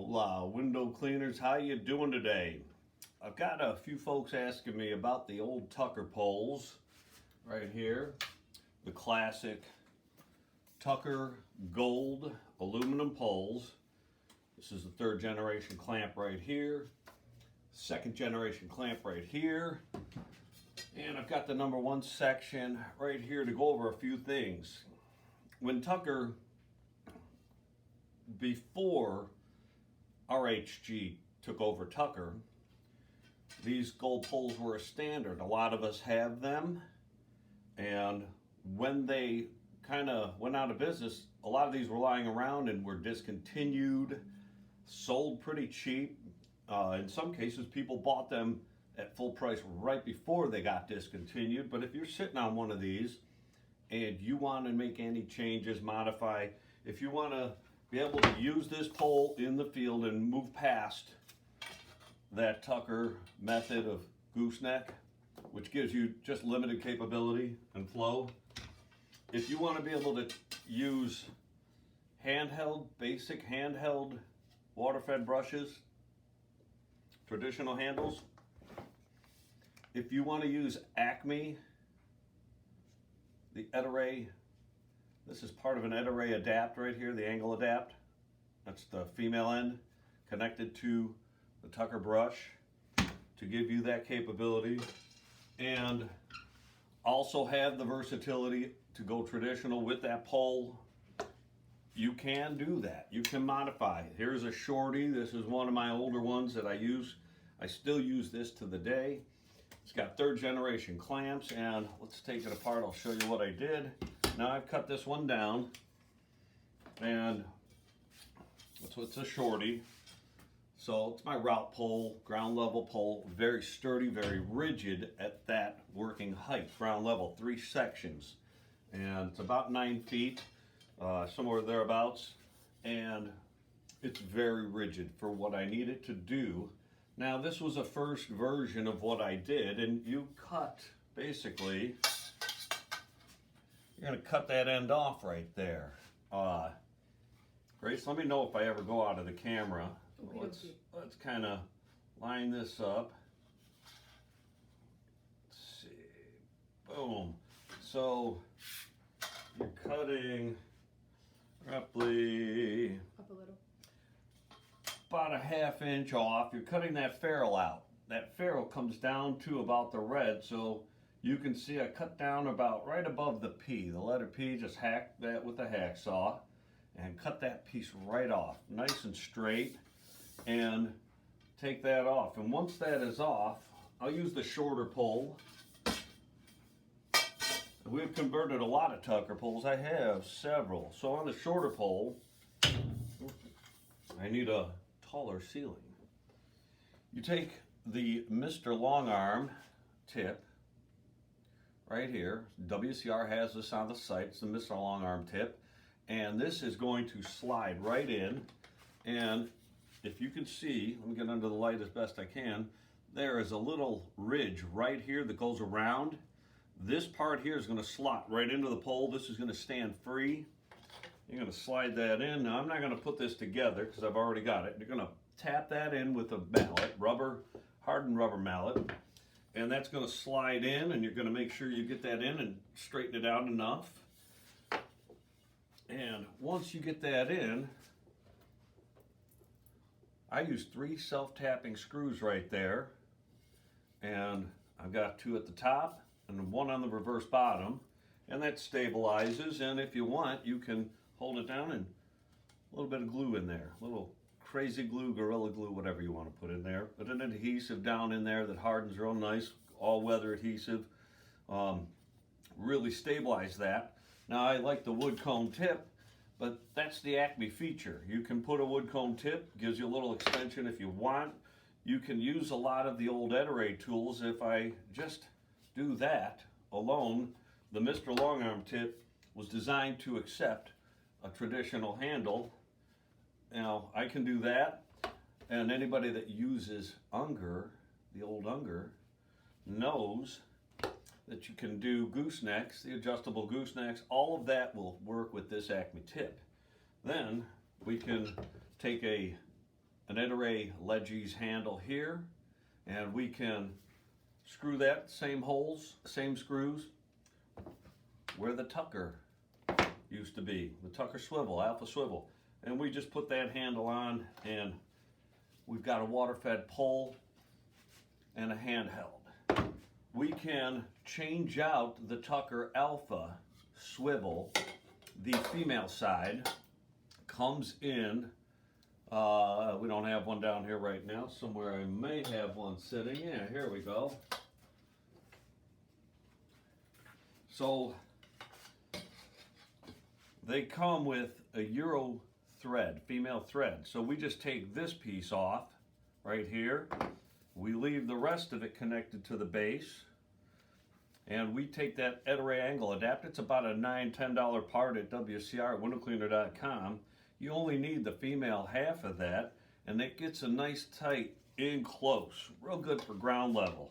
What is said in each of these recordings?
Hola, window cleaners, how you doing today? I've got a few folks asking me about the old Tucker poles right here, the classic Tucker Gold aluminum poles. This is the third generation clamp right here, second generation clamp right here, and I've got the number one section right here to go over a few things. When Tucker, before RHG took over Tucker, these gold poles were a standard. A lot of us have them, and when they kind of went out of business, a lot of these were lying around and were discontinued, sold pretty cheap. In some cases, people bought them at full price right before they got discontinued. But if you're sitting on one of these and you want to make any changes, modify, if you want to be able to use this pole in the field and move past that Tucker method of gooseneck, which gives you just limited capability and flow. If you want to be able to use handheld, basic handheld water-fed brushes, traditional handles. If you want to use Acme, the Ed-A-Ray, this is part of an Ed-A-Ray Adapt right here, the angle adapt. That's the female end connected to the Tucker brush to give you that capability, and also have the versatility to go traditional with that pole. You can do that. You can modify. Here's a shorty. This is one of my older ones that I use. I still use this to the day. It's got third generation clamps, and let's take it apart. I'll show you what I did. Now I've cut this one down, and it's a shorty. So it's my route pole, ground level pole, very sturdy, very rigid at that working height, ground level, 3 sections. And it's about 9 feet, somewhere thereabouts. And it's very rigid for what I need it to do. Now this was a first version of what I did, and you cut, basically, you're gonna cut that end off right there. Grace, let me know if I ever go out of the camera. Let's kind of line this up. Let's see. Boom. So you're cutting roughly up a little, about a ½ inch off. You're cutting that ferrule out. That ferrule comes down to about the red, so you can see I cut down about right above the P, the letter P. Just hack that with a hacksaw and cut that piece right off, nice and straight, and take that off. And once that is off, I'll use the shorter pole. We've converted a lot of Tucker poles. I have several. So on the shorter pole, I need a taller ceiling. You take the Mr. Long Arm tip right here. WCR has this on the site. It's the Mr. Long Arm tip. And this is going to slide right in. And if you can see, let me get under the light as best I can, there is a little ridge right here that goes around. This part here is going to slot right into the pole. This is going to stand free. You're going to slide that in. Now I'm not going to put this together because I've already got it. You're going to tap that in with a mallet, hardened rubber mallet, and that's going to slide in, and you're going to make sure you get that in and straighten it out enough. And once you get that in, I use 3 self-tapping screws right there, and I've got 2 at the top and 1 on the reverse bottom, and that stabilizes. And if you want, you can hold it down and a little bit of glue in there, a little crazy glue, Gorilla Glue, whatever you want to put in there. Put an adhesive down in there that hardens real nice, all-weather adhesive. Really stabilize that. Now I like the wood cone tip, but that's the Acme feature. You can put a wood cone tip, gives you a little extension if you want. You can use a lot of the old Ed-A-Ray tools. If I just do that alone, the Mr. Long Arm tip was designed to accept a traditional handle. Now I can do that, and anybody that uses Unger, the old Unger, knows that you can do goosenecks, the adjustable goosenecks. All of that will work with this Acme tip. Then we can take a an Ed-A-Ray Legis handle here, and we can screw that same holes, same screws where the Tucker used to be, the Tucker swivel, alpha swivel. And we just put that handle on, and we've got a water-fed pole and a handheld. We can change out the Tucker alpha swivel. The female side comes in, we don't have one down here right now, somewhere I may have one sitting. Yeah, here we go. So they come with a Euro thread, female thread. So we just take this piece off right here. We leave the rest of it connected to the base. And we take that Ed-A-Ray angle adapt. It's about a $9, $10 part at WCR at windowcleaner.com. You only need the female half of that, and it gets a nice tight in close. Real good for ground level.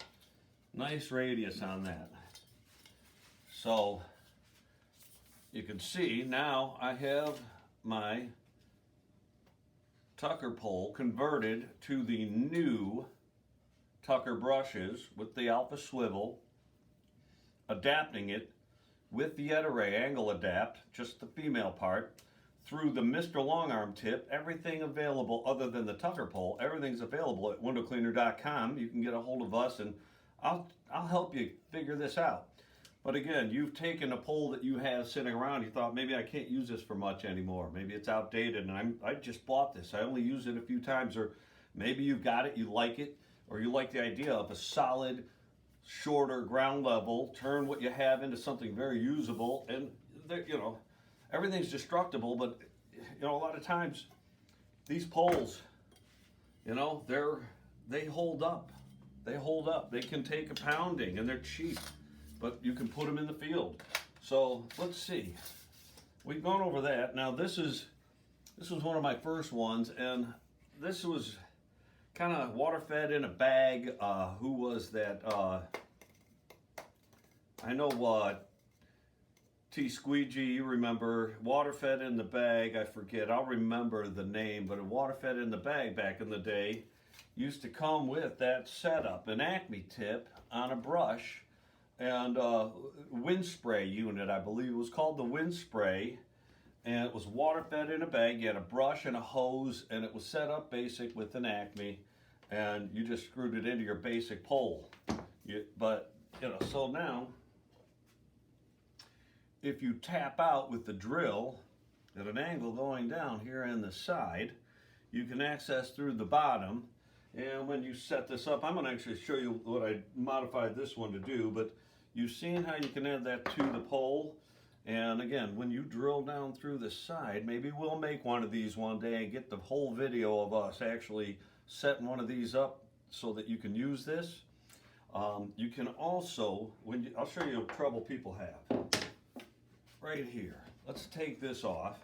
Nice radius on that. So you can see now I have my Tucker pole converted to the new Tucker brushes with the alpha swivel, adapting it with the Ed-A-Ray angle adapt, just the female part, through the Mr. Longarm tip. Everything available other than the Tucker pole, everything's available at windowcleaner.com. You can get a hold of us and I'll help you figure this out. But again, you've taken a pole that you have sitting around, you thought maybe I can't use this for much anymore. Maybe it's outdated and I just bought this. I only use it a few times, or maybe you've got it, you like it, or you like the idea of a solid, shorter ground level, turn what you have into something very usable. And you know, everything's destructible, but you know, a lot of times these poles, you know, they hold up. They hold up. They can take a pounding and they're cheap, but you can put them in the field. So let's see. We've gone over that. Now this was one of my first ones, and this was kind of water fed in a bag. Who was that? I know T Squeegee, you remember, water fed in the bag. I forget, I'll remember the name, but a water fed in the bag back in the day used to come with that setup, an Acme tip on a brush, and wind spray unit, I believe it was called the wind spray, and it was water fed in a bag. You had a brush and a hose, and it was set up basic with an Acme, and you just screwed it into your basic pole. But you know, so now if you tap out with the drill at an angle going down here in the side, you can access through the bottom. And when you set this up, I'm going to actually show you what I modified this one to do, but you've seen how you can add that to the pole. And again, when you drill down through the side, maybe we'll make one of these one day and get the whole video of us actually setting one of these up so that you can use this. You can also, I'll show you trouble people have. Right here, let's take this off,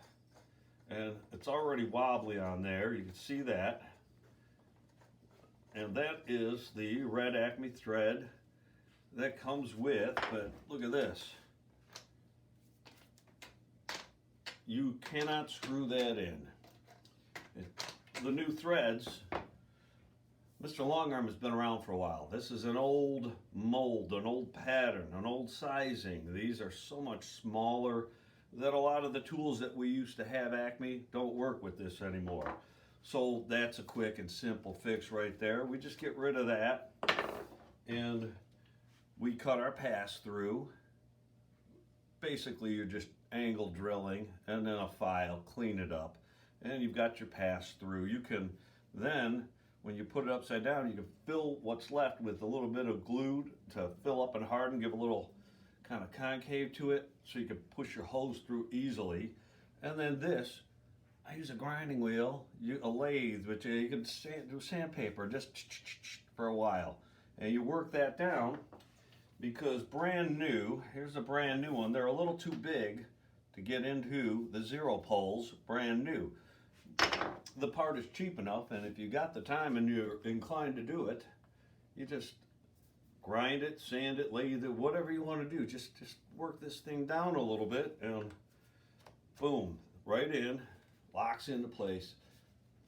and it's already wobbly on there. You can see that. And that is the red Acme thread that comes with, but look at this. You cannot screw that in. The new threads, Mr. Longarm has been around for a while. This is an old mold, an old pattern, an old sizing. These are so much smaller that a lot of the tools that we used to have Acme don't work with this anymore. So that's a quick and simple fix right there. We just get rid of that and we cut our pass through. Basically, you're just angle drilling and then a file, clean it up, and you've got your pass through. You can then, when you put it upside down, you can fill what's left with a little bit of glue to fill up and harden, give a little kind of concave to it so you can push your hose through easily. And then this, I use a grinding wheel, a lathe, which you can do sandpaper just for a while. And you work that down because brand new, here's a brand new one, they're a little too big to get into the zero poles, brand new. The part is cheap enough, and if you got the time and you're inclined to do it, you just grind it, sand it, lathe it, whatever you want to do. Just work this thing down a little bit, and boom, right in, locks into place.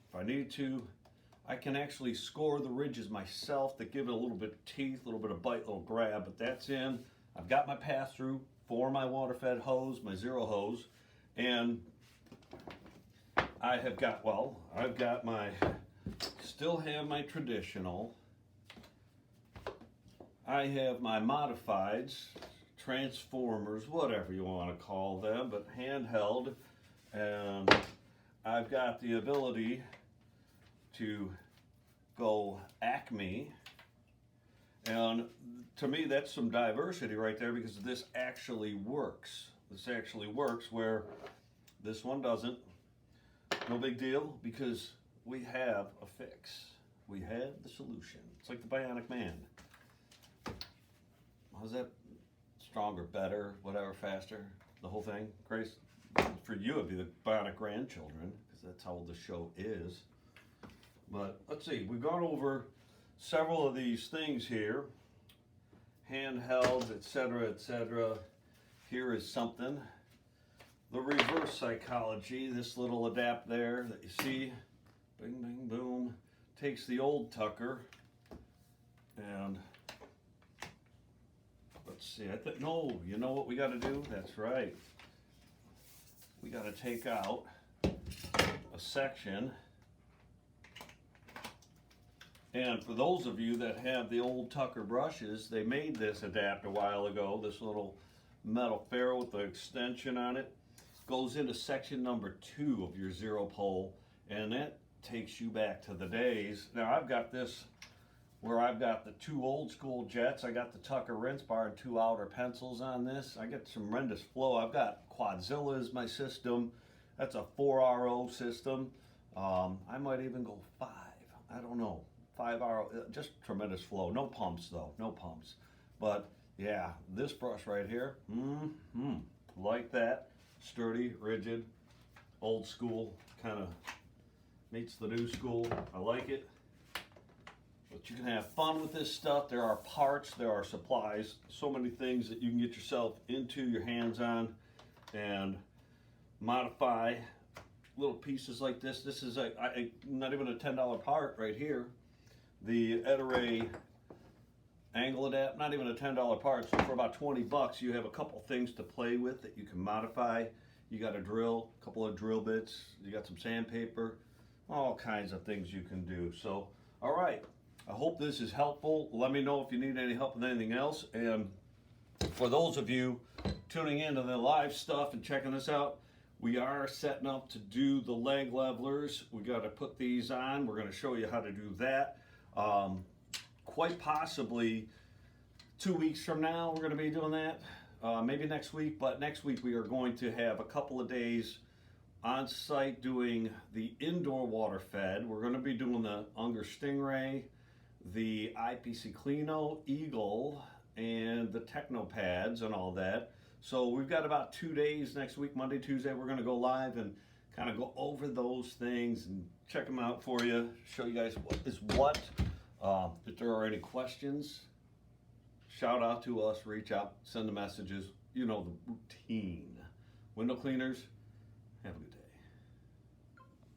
If I need to I can actually score the ridges myself that give it a little bit of teeth, a little bit of bite, a little grab, but that's in. I've got my pass-through for my water-fed hose, my zero hose, and I have got, well, I've got my, still have my traditional. I have my modifieds, transformers, whatever you want to call them, but handheld, and I've got the ability to go Acme, and to me that's some diversity right there, because this actually works. This actually works where this one doesn't. No big deal, because we have a fix. We have the solution. It's like the Bionic Man. How's that? Stronger, better, whatever, faster, the whole thing. Grace, for you it'd be the Bionic Grandchildren, because that's how the show is. But let's see, we've gone over several of these things here, handhelds, etc., etc. Here is something. The reverse psychology, this little adapt there that you see, bing, bing, boom, takes the old Tucker, and let's see, no, you know what we got to do? That's right. We got to take out a section. And for those of you that have the old Tucker brushes, they made this adapt a while ago, this little metal ferrule with the extension on it. Goes into section number 2 of your zero pole, and that takes you back to the days. Now I've got this where I've got the 2 old school jets. I got the Tucker rinse bar and 2 outer pencils on this. I get some tremendous flow. I've got Quadzilla as my system. That's a 4RO system. I might even go 5. I don't know. 5RO, just tremendous flow. No pumps though, no pumps. But yeah, this brush right here, like that. Sturdy, rigid, old school, kind of meets the new school. I like it. But you can have fun with this stuff. There are parts, there are supplies, so many things that you can get yourself into, your hands on, and modify little pieces like this. This is not even a $10 part right here. The Ed-A-Ray angle adapt, not even a $10 part. So for about 20 bucks, you have a couple things to play with that you can modify. You got a drill, a couple of drill bits, you got some sandpaper, all kinds of things you can do. So, all right, I hope this is helpful. Let me know if you need any help with anything else. And for those of you tuning in to the live stuff and checking this out, we are setting up to do the leg levelers. We got to put these on. We're going to show you how to do that. Quite possibly 2 weeks from now we're going to be doing that. Maybe next week, but next week we are going to have a couple of days on site doing the indoor water fed. We're going to be doing the Unger Stingray, the IPC Cleano Eagle, and the Techno pads and all that. So we've got about 2 days next week, Monday, Tuesday. We're going to go live and kind of go over those things and check them out for you, show you guys what is what. If there are any questions, shout out to us, reach out, send the messages. You know the routine. Window cleaners, have a good day.